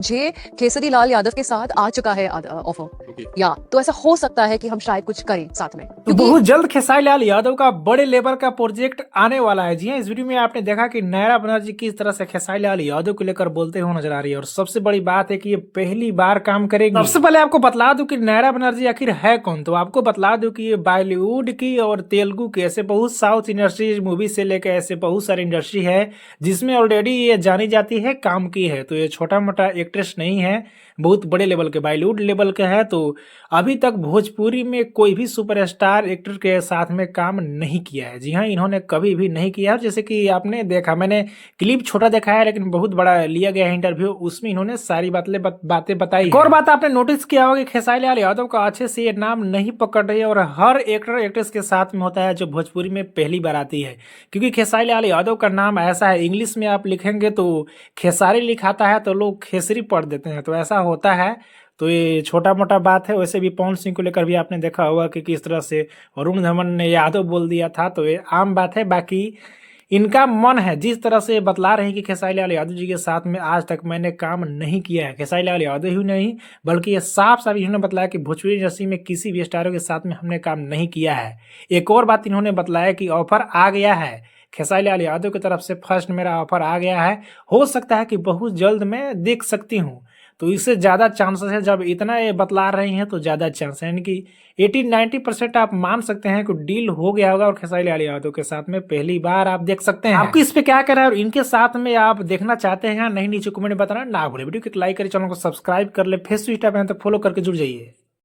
मुझे केसरी लाल यादव के साथ आ चुका है ऑफर या तो ऐसा हो सकता है कि हम शायद कुछ करें साथ में तो बहुत जल्द खेसारी लाल यादव का बड़े लेवल का प्रोजेक्ट आने वाला है। जी हाँ, इस वीडियो में आपने देखा कि नायरा बनर्जी किस तरह से खेसारी लाल यादव को लेकर बोलते हुए नजर आ रही है और सबसे बड़ी बात है कि ये पहली बार काम करेगी। सबसे पहले आपको बतला दूं कि नायरा बनर्जी आखिर है कौन। तो आपको बतला दूं कि ये बॉलीवुड की और तेलुगु की ऐसे बहुत साउथ इंडस्ट्री मूवी से लेकर ऐसे बहुत सारी इंडस्ट्री है जिसमें ऑलरेडी ये जानी जाती है, काम की है। तो ये छोटा मोटा एक्ट्रेस नहीं है, बहुत बड़े लेवल के बॉलीवुड लेवल के है। तो अभी तक भोजपुरी में कोई भी सुपरस्टार एक्टर के साथ में काम नहीं किया है। जी हाँ, इन्होंने कभी भी नहीं किया। जैसे कि आपने देखा, मैंने क्लिप छोटा देखा है लेकिन बहुत बड़ा लिया गया है इंटरव्यू, उसमें इन्होंने सारी बातें बताई। एक और बात आपने नोटिस किया होगा कि खेसारी लाल यादव का अच्छे से ये नाम नहीं पकड़ रही है और हर एक्टर एक्ट्रेस के साथ में होता है जो भोजपुरी में पहली बार आती है। क्योंकि खेसारी लाल यादव का नाम ऐसा है, इंग्लिश में आप लिखेंगे तो खेसारी लिखाता है तो लोग खेसरी पढ़ देते हैं, तो ऐसा होता है। तो ये छोटा मोटा बात है। वैसे भी पवन सिंह को लेकर भी आपने देखा होगा कि किस तरह से वरुण धवन ने यादव बोल दिया था, तो ये आम बात है। बाकी इनका मन है, जिस तरह से बतला रहे हैं कि खेसारी लाल यादव जी के साथ में आज तक मैंने काम नहीं किया है। खेसारी लाल यादव ही नहीं बल्कि ये साफ साफ इन्होंने बताया कि भोजपुरी इंडस्ट्री में किसी भी स्टारों के साथ में हमने काम नहीं किया है। एक और बात इन्होंने बतलाया कि ऑफर आ गया है खेसारी लाल यादव की तरफ से, फर्स्ट मेरा ऑफर आ गया है, हो सकता है कि बहुत जल्द मैं देख सकती हूँ। तो इससे ज़्यादा चांसेस है, जब इतना ये बतला रही हैं तो ज़्यादा चांस है, यानी कि 80-90% आप मान सकते हैं कि डील हो गया होगा और खेसारी लाल यादव के साथ में पहली बार आप देख सकते हैं। आपको इस पे क्या कहना है और इनके साथ में आप देखना चाहते हैं या नहीं, नीचे कमेंट में बताना ना भूले। वीडियो को लाइक करें, चैनल को सब्सक्राइब कर ले, फेसबुक इंस्टा पे तो फॉलो करके जुड़ जाइए।